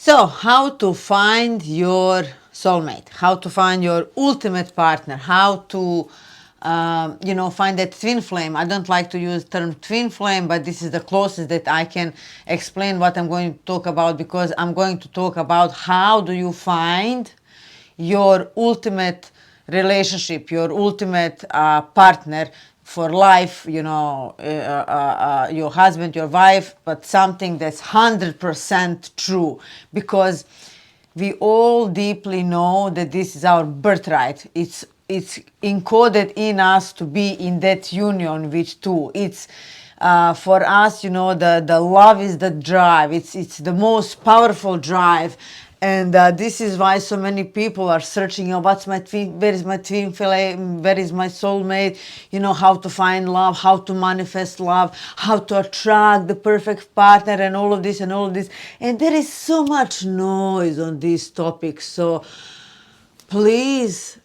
So, how to find your soulmate, how to find your ultimate partner, how to find that twin flame. I don't like to use the term twin flame, but this is the closest that I can explain what I'm going to talk about, because I'm going to talk about how do you find your ultimate relationship, your ultimate partner for life, your husband, your wife, but something that's 100% true, because we all deeply know that this is our birthright. It's encoded in us to be in that union with two. It's for us, the love is the drive. It's the most powerful drive. And this is why so many people are searching, what's my twin, where is my twin flame, where is my soulmate, how to find love, how to manifest love, how to attract the perfect partner, and all of this and all of this. And there is so much noise on these topics. So please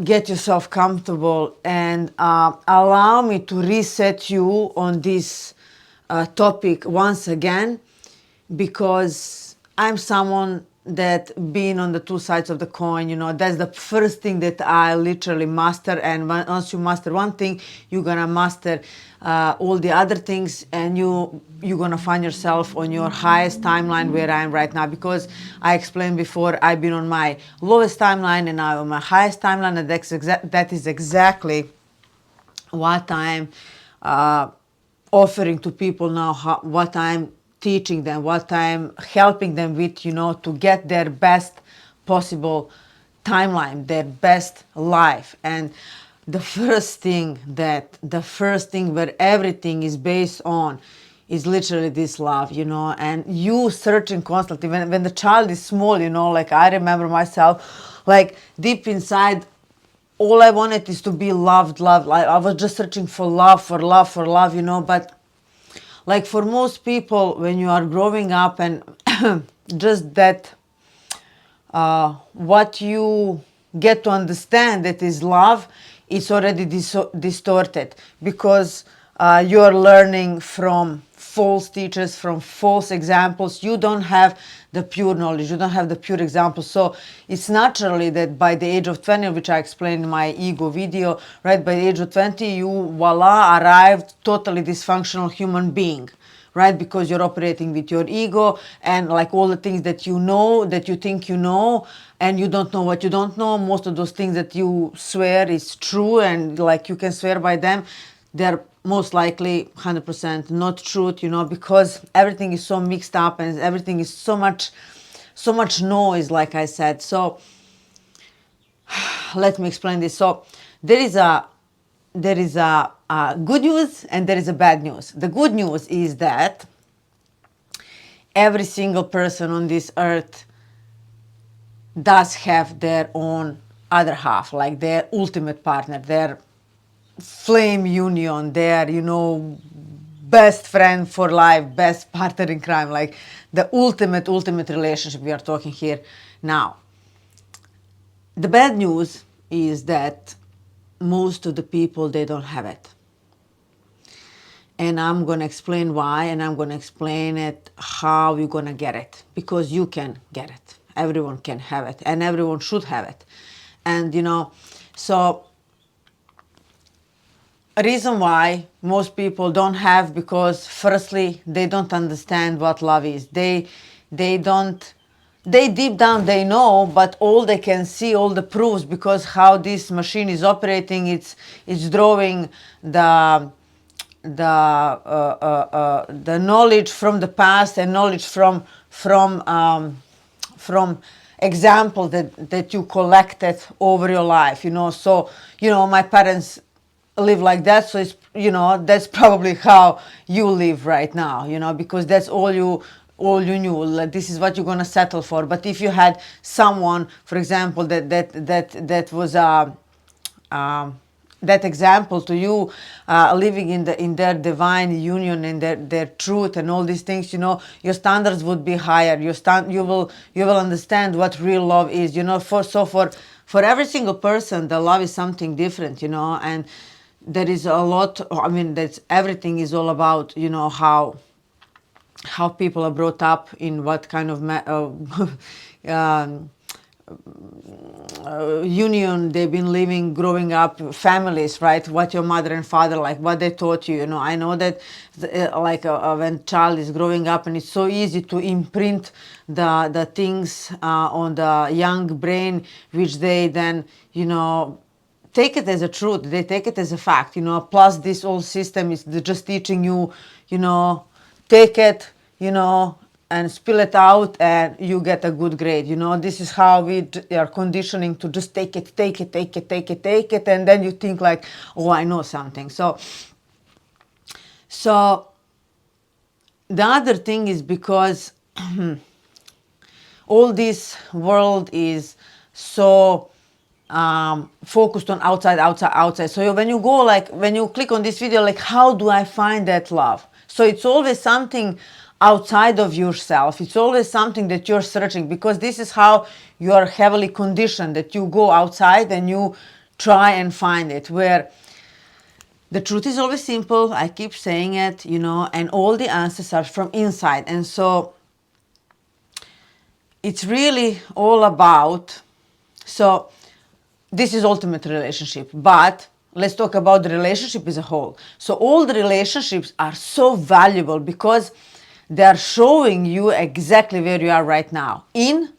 get yourself comfortable and allow me to reset you on this topic once again, because I'm someone that being on the two sides of the coin, that's the first thing that I literally master. And once you master one thing, you're gonna master all the other things, and you're gonna find yourself on your highest timeline, where I am right now. Because I explained before, I've been on my lowest timeline and now on my highest timeline, and that is exactly what I'm offering to people now, what I'm teaching them, what I'm helping them with, to get their best possible timeline, their best life. And the first thing where everything is based on is literally this love, and you searching constantly. When the child is small, like I remember myself, like deep inside, all I wanted is to be loved. Like I was just searching for love, but like for most people, when you are growing up, and just that what you get to understand that is love, it's already distorted, because you're learning from false teachers, from false examples. You don't have the pure knowledge, you don't have the pure examples. So it's naturally that by the age of 20, which I explained in my ego video, right, by the age of 20, you voila, arrived totally dysfunctional human being, right? Because you're operating with your ego, and like all the things that you know, that you think you know, and you don't know what you don't know. Most of those things that you swear is true, and like you can swear by them, they're most likely 100% not truth, because everything is so mixed up, and everything is so much noise, like I said. So let me explain this. So there is a good news and there is a bad news. The good news is that every single person on this earth does have their own other half, like their ultimate partner, their flame union, their, best friend for life, best partner in crime, like the ultimate relationship we are talking here now. The bad news is that most of the people, they don't have it. And I'm going to explain why, and I'm going to explain it how you're going to get it, because you can get it. Everyone can have it, and everyone should have it. And so a reason why most people don't have, because firstly, they don't understand what love is. They deep down they know, but all they can see, all the proofs, because how this machine is operating, it's drawing the knowledge from the past, and knowledge from example that you collected over your life. So my parents live like that, so it's that's probably how you live right now, because that's all you knew. Like, this is what you're gonna settle for. But if you had someone, for example, that was that example to you, living in their divine union and their truth and all these things, your standards would be higher. You will understand what real love is. For every single person, the love is something different. And there is a lot. I mean, that's everything is all about how how people are brought up, in what kind of union they've been living growing up, families, right? What your mother and father, like what they taught you. I know that when child is growing up, and it's so easy to imprint the things on the young brain, which they then take it as a truth, they take it as a fact, plus this whole system is just teaching you, take it, and spill it out, and you get a good grade. This is how we are conditioning to just take it, and then you think like, oh, I know something. So the other thing is because all this world is so focused on outside. So when you go, like when you click on this video, like how do I find that love? So it's always something outside of yourself. It's always something that you're searching, because this is how you are heavily conditioned, that you go outside and you try and find it, where the truth is always simple. I keep saying it, and all the answers are from inside. And so it's really all about, so this is ultimate relationship, but let's talk about the relationship as a whole. So all the relationships are so valuable because they are showing you exactly where you are right now in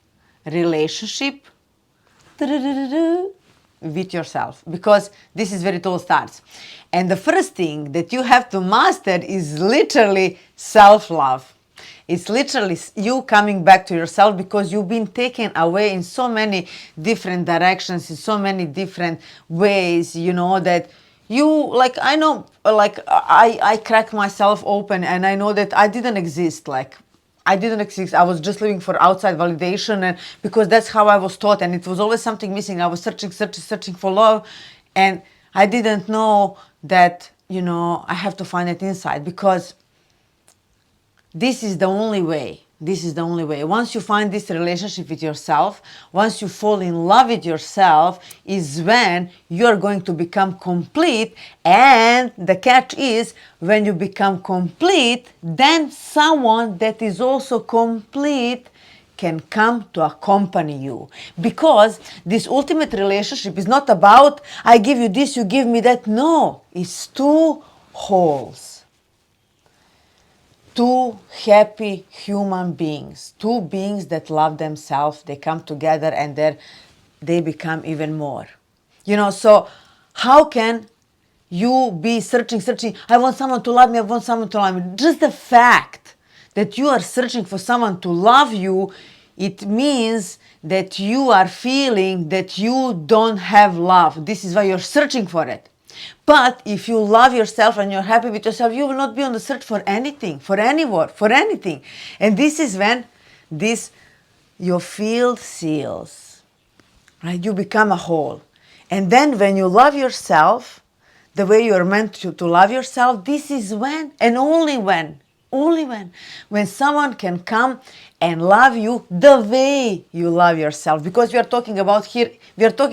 relationship with yourself, because this is where it all starts. And the first thing that you have to master is literally self-love. It's literally you coming back to yourself, because you've been taken away in so many different directions, in so many different ways, that you, like, I know, like I cracked myself open, and I know that I didn't exist. Like, I didn't exist. I was just living for outside validation, and because that's how I was taught, and it was always something missing. I was searching for love, and I didn't know that, I have to find it inside, because this is the only way. This is the only way. Once you find this relationship with yourself, once you fall in love with yourself, is when you're going to become complete. And the catch is, when you become complete, then someone that is also complete can come to accompany you. Because this ultimate relationship is not about, I give you this, you give me that. No, it's two wholes. Two happy human beings, two beings that love themselves, they come together, and they become even more. So how can you be searching, I want someone to love me, I want someone to love me. Just the fact that you are searching for someone to love you, it means that you are feeling that you don't have love. This is why you're searching for it. But if you love yourself and you're happy with yourself, you will not be on the search for anything, for anyone, for anything. And this is when your field seals, right? You become a whole. And then when you love yourself the way you're meant to love yourself, this is when, and only when someone can come and love you the way you love yourself. Because we are talking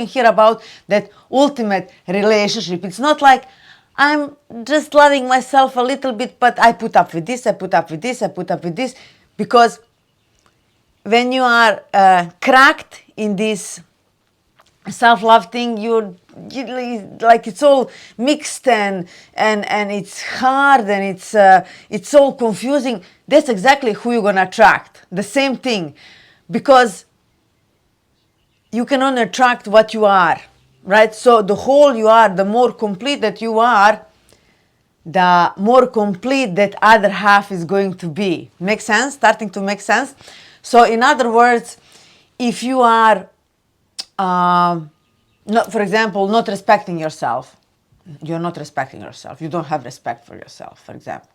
here about that ultimate relationship. It's not like I'm just loving myself a little bit, but I put up with this, I put up with this, I put up with this. Because when you are cracked in this self-love thing, you like, it's all mixed and it's hard, and it's all confusing. That's exactly who you're gonna attract. The same thing, because you can only attract what you are, right? So the whole you are, the more complete that you are, the more complete that other half is going to be. Make sense? Starting to make sense? So in other words, if you are for example, not respecting yourself. You're not respecting yourself. You don't have respect for yourself, for example.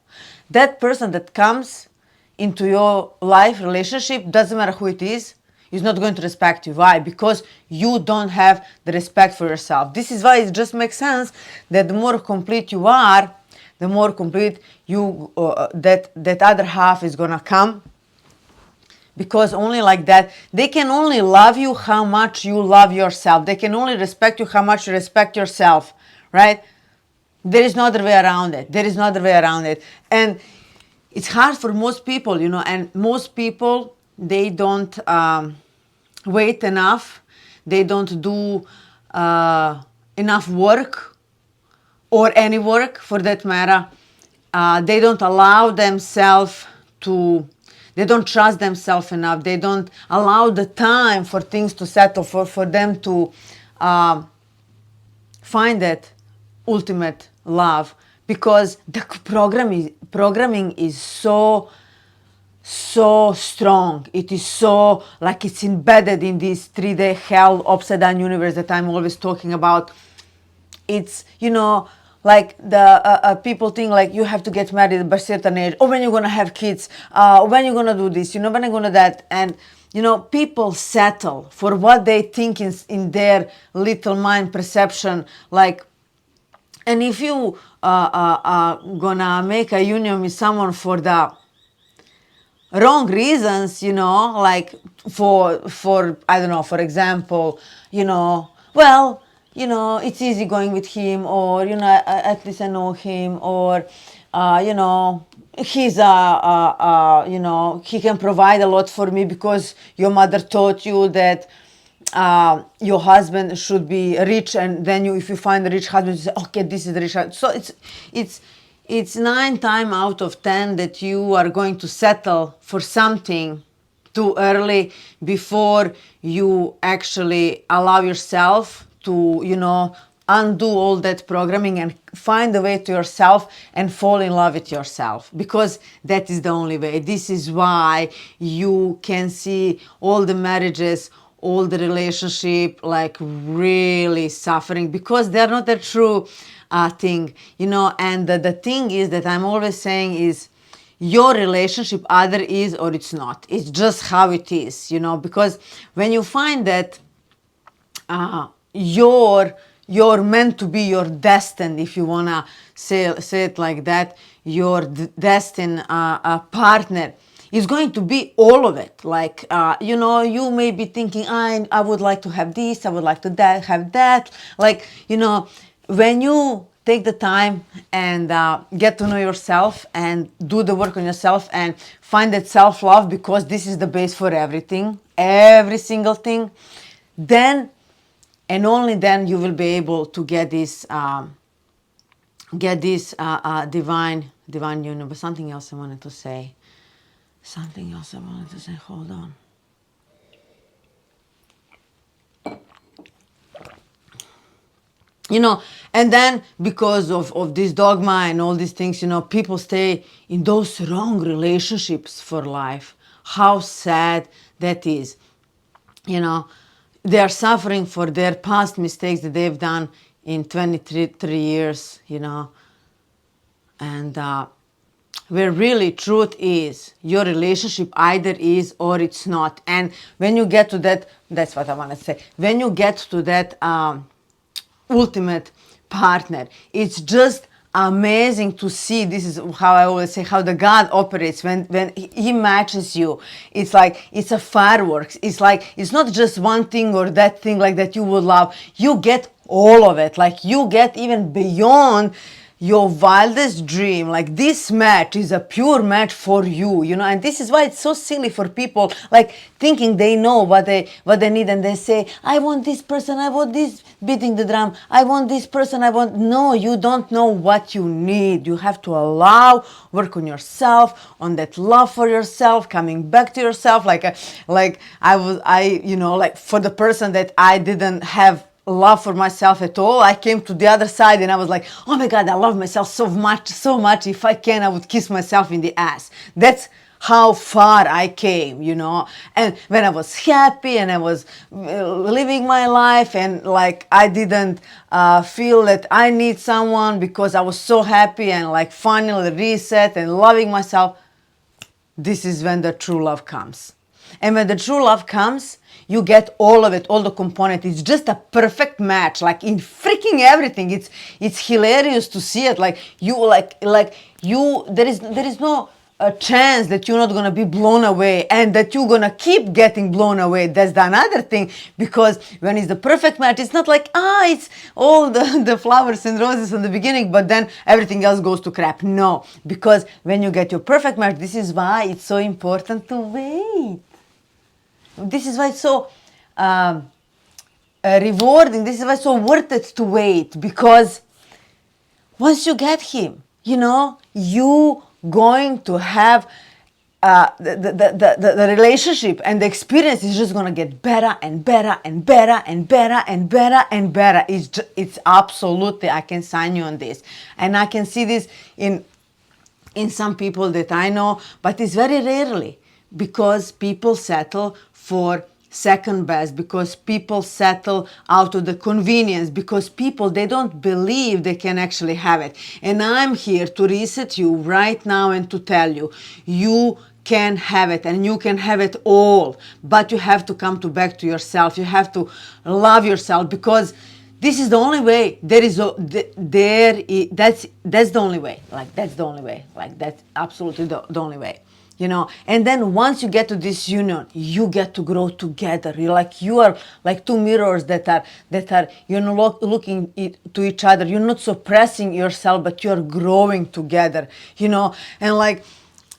That person that comes into your life, relationship, doesn't matter who it is not going to respect you. Why? Because you don't have the respect for yourself. This is why it just makes sense that the more complete you are, the more complete you that other half is gonna come. Because only like that, they can only love you how much you love yourself. They can only respect you how much you respect yourself, right? There is no other way around it. And it's hard for most people, and most people, they don't wait enough. They don't do enough work, or any work for that matter. They don't allow themselves to, they don't trust themselves enough. They don't allow the time for things to settle, for them to find that ultimate love, because the programming is so strong. It is so, like, it's embedded in this 3D hell upside down universe that I'm always talking about. It's, like the people think like you have to get married by a certain age, or when you're gonna have kids, when you're gonna do this, when you're gonna that. And people settle for what they think in their little mind perception, like. And if you gonna make a union with someone for the wrong reasons, like for I don't know, for example, well, it's easy going with him, or at least I know him, or he's he can provide a lot for me because your mother taught you that your husband should be rich, and then if you find a rich husband, you say, okay, this is the rich husband. So it's 9 times out of 10 that you are going to settle for something too early, before you actually allow yourself to undo all that programming and find a way to yourself and fall in love with yourself, because that is the only way. This is why you can see all the marriages, all the relationship, like, really suffering, because they're not a true thing, and the thing is that I'm always saying is, your relationship either is or it's not. It's just how it is, because when you find that you're meant to be, your destined, if you want to say it like that, your destined partner is going to be all of it. Like, you may be thinking, I would like to have this, I would like to have that. Like, when you take the time and get to know yourself and do the work on yourself and find that self-love, because this is the base for everything, every single thing, then and only then you will be able to get this divine union. But something else I wanted to say. Hold on. And then because of this dogma and all these things, people stay in those wrong relationships for life. How sad that is. They are suffering for their past mistakes that they've done in 23 years, and where really truth is, your relationship either is or it's not. And when you get to that, that's what I want to say, when you get to that ultimate partner, it's just amazing to see. This is how I always say how the God operates. When he matches you, it's like it's a fireworks. It's like it's not just one thing or that thing like that you would love. You get all of it. Like, you get even beyond your wildest dream. Like, this match is a pure match for you, and this is why it's so silly for people, like, thinking they know what they need, and they say, I want this person, I want this, beating the drum, I want this person, no, you don't know what you need. You have to work on yourself, on that love for yourself, coming back to yourself, like for the person that I didn't have love for myself at all, I came to the other side and I was like, oh my God, I love myself so much. If I can, I would kiss myself in the ass. That's how far I came, and when I was happy and I was living my life, and like I didn't feel that I need someone, because I was so happy and like finally reset and loving myself, this is when the true love comes. And when the true love comes, you get all of it, all the components. It's just a perfect match, like in freaking everything. It's hilarious to see it. Like you, there is no a chance that you're not going to be blown away and that you're going to keep getting blown away. That's the another thing, because when it's the perfect match, it's not like, it's all the flowers and roses in the beginning, but then everything else goes to crap. No, because when you get your perfect match, this is why it's so important to wait. This is why it's so rewarding. This is why it's so worth it to wait, because once you get him, you going to have the relationship, and the experience is just going to get better and better and better and better and better and better. It's absolutely, I can sign you on this. And I can see this in some people that I know, but it's very rarely, because people settle for second best, because people settle out of the convenience, because people, they don't believe they can actually have it. And I'm here to reset you right now and to tell you, you can have it, and you can have it all, but you have to come back to yourself. You have to love yourself, because this is the only way. That's the only way. Like, that's the only way. Like, that's absolutely the only way. And then once you get to this union, you get to grow together. You are like two mirrors that are looking to each other. You're not suppressing yourself, but you're growing together. And like,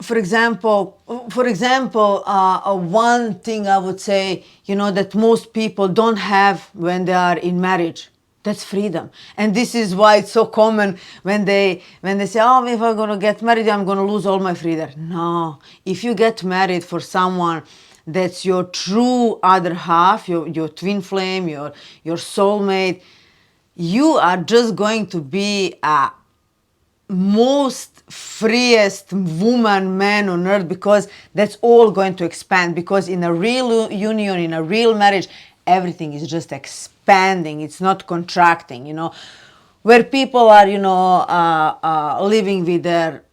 for example, one thing I would say, that most people don't have when they are in marriage. That's freedom. And this is why it's so common when they say, if I'm going to get married, I'm going to lose all my freedom. No. If you get married for someone that's your true other half, your twin flame, your soulmate, you are just going to be a most freest woman, man on earth, because that's all going to expand. Because in a real union, in a real marriage, everything is just expanding. It's not contracting, where people are, living with their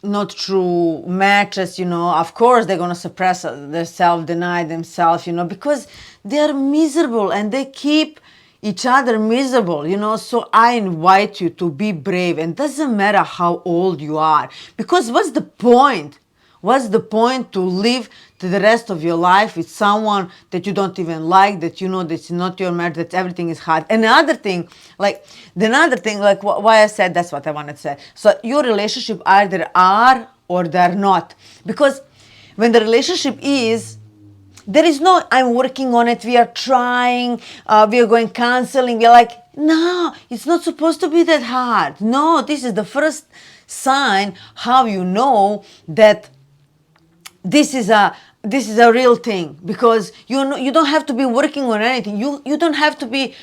not true matches, of course they're going to suppress themselves, deny themselves, because they're miserable and they keep each other miserable, so I invite you to be brave. And doesn't matter how old you are, because what's the point? What's the point to live to the rest of your life with someone that you don't even like, that that's not your match, that everything is hard? And another thing, like why I said that's what I wanted to say. So your relationship either are or they're not. Because when the relationship is, there is no, I'm working on it, we are trying, we are going counseling, we're like, no, it's not supposed to be that hard. No, this is the first sign how you know that this is a real thing, because you don't have to be working on anything. You don't have to be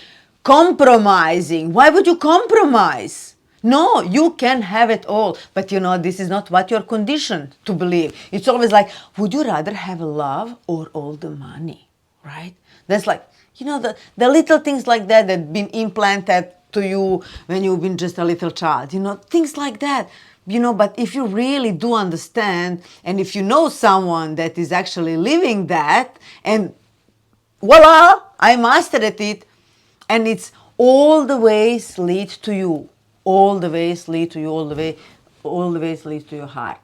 compromising. Why would you compromise? No, you can have it all. But this is not what you're conditioned to believe. It's always like, would you rather have love or all the money, right? That's like, the little things like that that been implanted to you when you've been just a little child, things like that. But if you really do understand, and if you know someone that is actually living that, and voila, I mastered it, and it's all the ways lead to you. All the ways lead to you, all the ways lead to your heart.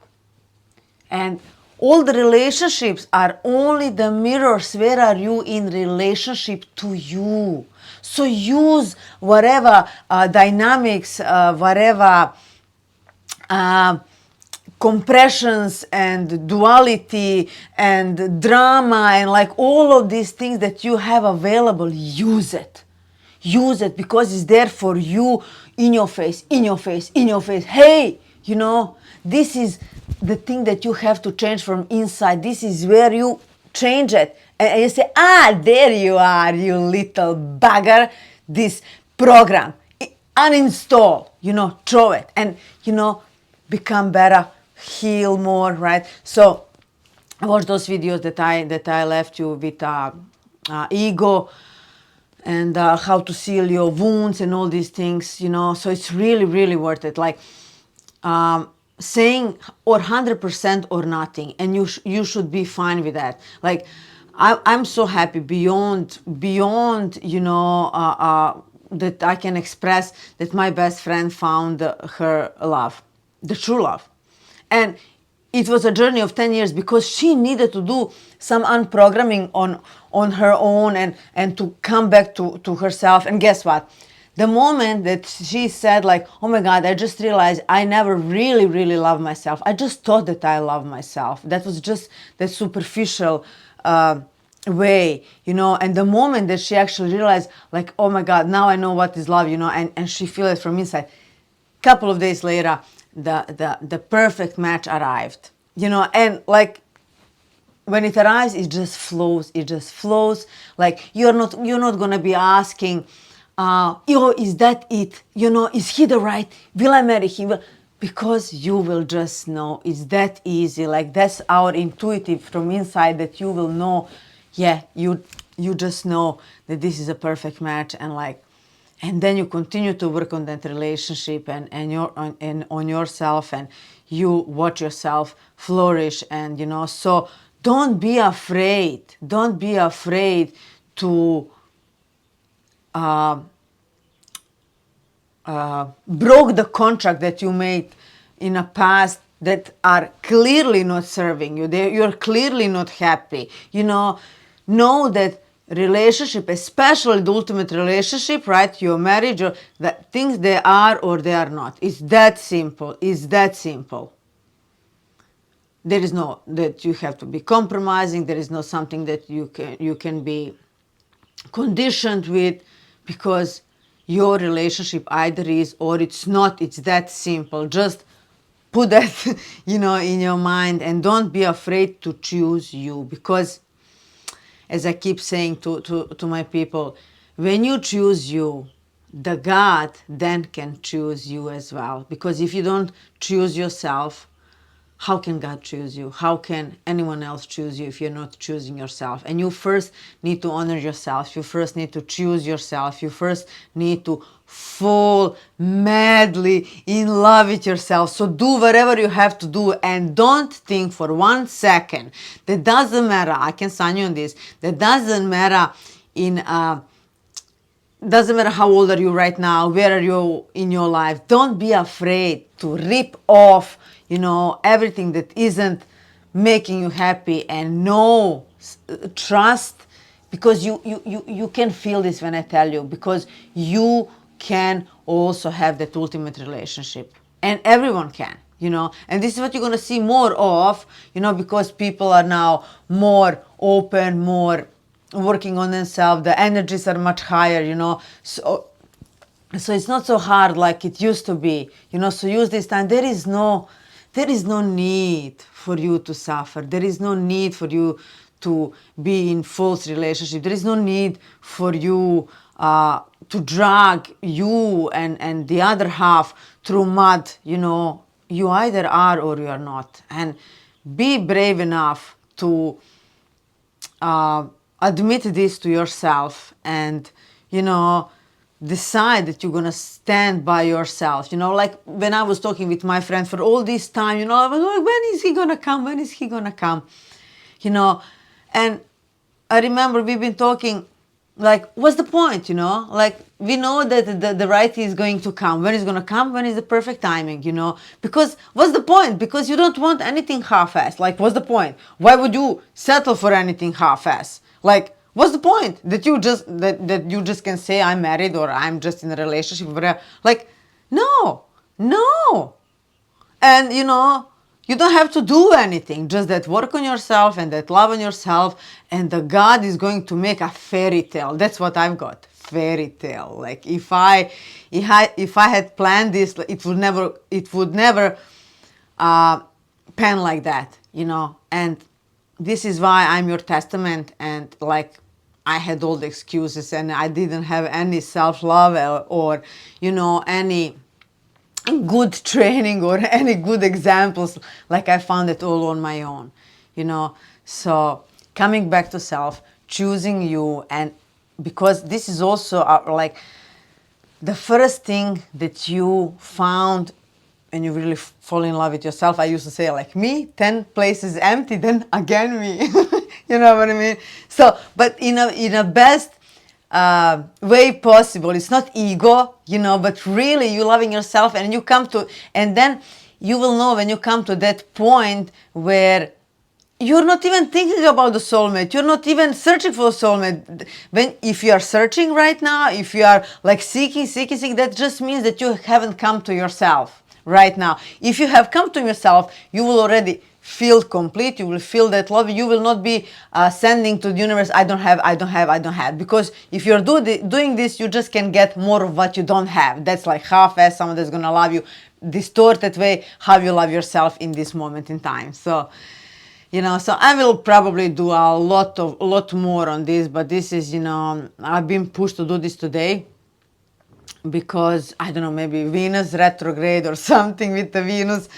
And all the relationships are only the mirrors. Where are you in relationship to you? So use whatever dynamics, whatever compressions and duality and drama and like all of these things that you have available, use it. Use it, because it's there for you, in your face, in your face, in your face. Hey, this is the thing that you have to change from inside. This is where you change it. And you say, there you are, you little bugger. This program, uninstall, throw it. And, become better, heal more, right? So watch those videos that I left you with ego, and how to seal your wounds and all these things, so it's really, really worth it. Like saying or 100% or nothing, and you should be fine with that. Like I'm so happy beyond that I can express that my best friend found her love, the true love. And it was a journey of 10 years because she needed to do some unprogramming on her own and to come back to herself. And guess what? The moment that she said, like, oh my God, I just realized I never really, really loved myself. I just thought that I loved myself. That was just that superficial way, and the moment that she actually realized, like, oh my God, now I know what is love, and she feel it from inside. Couple of days later, the perfect match arrived, and like when it arrives, it just flows. Like you're not gonna be asking, is that it? Is he the right? Will I marry him? Because you will just know. It's that easy. Like that's our intuitive from inside that you will know. Yeah, you just know that this is a perfect match, and then you continue to work on that relationship and on yourself, and you watch yourself flourish. And so don't be afraid to broke the contract that you made in the past that are clearly not serving you. You're clearly not happy. Know that relationship, especially the ultimate relationship, right? Your marriage, or that things they are or they are not. It's that simple. It's that simple. There is no that you have to be compromising. There is no something that you can be conditioned with, because your relationship either is or it's not. It's that simple. Just put that in your mind, and don't be afraid to choose you, because as I keep saying to my people, when you choose you, the God then can choose you as well. Because if you don't choose yourself, how can God choose you? How can anyone else choose you if you're not choosing yourself? And you first need to honor yourself. You first need to choose yourself. You first need to fall madly in love with yourself. So do whatever you have to do, and don't think for 1 second. That doesn't matter. I can sign you on this. That doesn't matter doesn't matter how old are you right now, where are you in your life. Don't be afraid to rip off, everything that isn't making you happy, and trust, because you can feel this when I tell you, because you can also have that ultimate relationship, and everyone can. And this is what you're going to see more of, because people are now more open, more working on themselves. The energies are much higher, so it's not so hard like it used to be, so use this time. There is no need for you to suffer. There is no need for you to be in false relationship. There is no need for you to drag you and the other half through mud. You either are or you are not. And be brave enough to admit this to yourself, and decide that you're gonna stand by yourself. Like when I was talking with my friend for all this time, I was like, when is he gonna come? When is he gonna come? And I remember we've been talking, like, what's the point? Like, we know that the right is going to come. When it's going to come? When is the perfect timing? Because what's the point? Because you don't want anything half-ass. Like, what's the point? Why would you settle for anything half-ass? Like, what's the point that you just can say I'm married or I'm just in a relationship, whatever? Like, no. And you don't have to do anything, just that work on yourself and that love on yourself, and the God is going to make a fairy tale. That's what I've got, fairy tale. Like if I had planned this, it would never pen like that, And this is why I'm your testament, and like I had all the excuses, and I didn't have any self-love or any good training or any good examples. Like I found it all on my own, So coming back to self, choosing you, and because this is also like the first thing that you found when you really fall in love with yourself. I used to say, like, me, 10 places empty, then again me. You know what I mean? So, but in a best way possible. It's not ego, but really you loving yourself, and you come to, and then you will know when you come to that point where you're not even thinking about the soulmate. You're not even searching for a soulmate. If you are searching right now, if you are like seeking, that just means that you haven't come to yourself right now. If you have come to yourself, you will already feel complete. You will feel that love. You will not be sending to the universe, I don't have, I don't have, I don't have. Because if you're doing this, you just can get more of what you don't have. That's like half-ass someone that's going to love you distorted way how you love yourself in this moment in time. So so I will probably do a lot more on this, but this is, I've been pushed to do this today because, I don't know, maybe Venus retrograde or something with the Venus.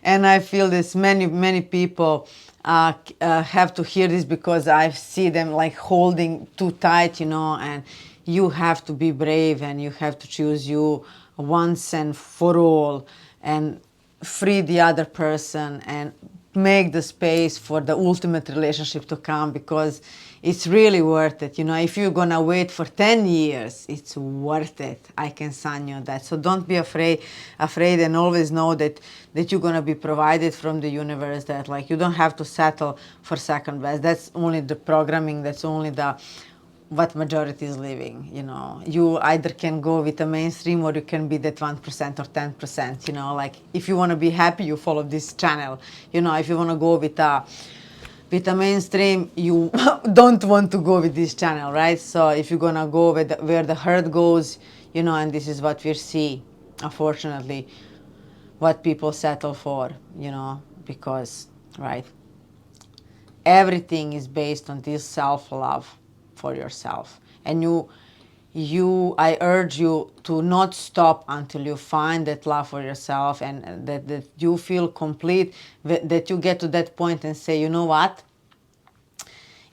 And I feel this many people have to hear this because I see them like holding too tight, and you have to be brave and you have to choose you once and for all and free the other person and make the space for the ultimate relationship to come, because it's really worth it. If you're gonna wait for 10 years, it's worth it. I can sign you on that. So don't be afraid, and always know that you're gonna be provided from the universe, that like you don't have to settle for second best. That's only the programming, that's only the what majority is living. You either can go with the mainstream or you can be that 1% or 10%. Like if you want to be happy, you follow this channel. If you want to go with a mainstream, you don't want to go with this channel, right? So if you're gonna go with where the herd goes, and this is what we see, unfortunately, what people settle for, because, right, everything is based on this self-love for yourself. And I urge you to not stop until you find that love for yourself, and that you feel complete, that you get to that point and say, you know what,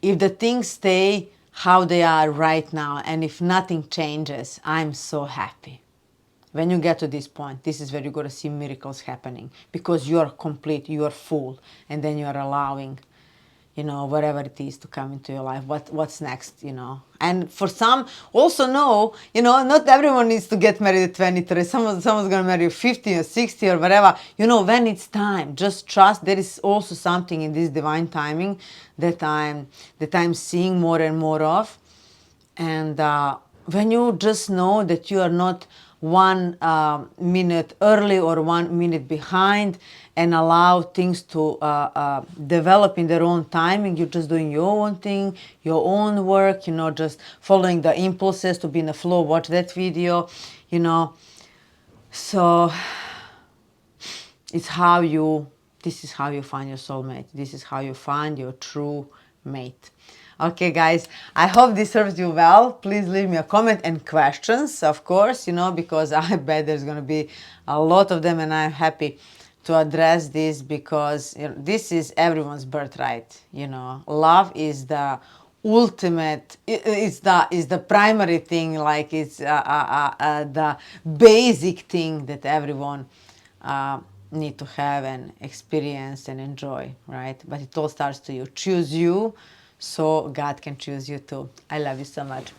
if the things stay how they are right now and if nothing changes, I'm so happy. When you get to this point, this is where you're going to see miracles happening, because you are complete, you are full, and then you are allowing whatever it is to come into your life, what's next. And for some, also know, not everyone needs to get married at 23. Someone's going to marry you 50 or 60 or whatever. When it's time, just trust. There is also something in this divine timing that I'm seeing more and more of. And when you just know that you are not 1 minute early or 1 minute behind, and allow things to develop in their own timing, you're just doing your own thing, your own work, just following the impulses to be in the flow. Watch that video, so this is how you find your soulmate. This is how you find your true mate. Okay, guys, I hope this serves you well. Please leave me a comment and questions, of course, because I bet there's going to be a lot of them, and I'm happy to address this, because this is everyone's birthright. Love is the ultimate, is the primary thing, like it's the basic thing that everyone need to have and experience and enjoy, right? But it all starts to you. Choose you so God can choose you too. I love you so much.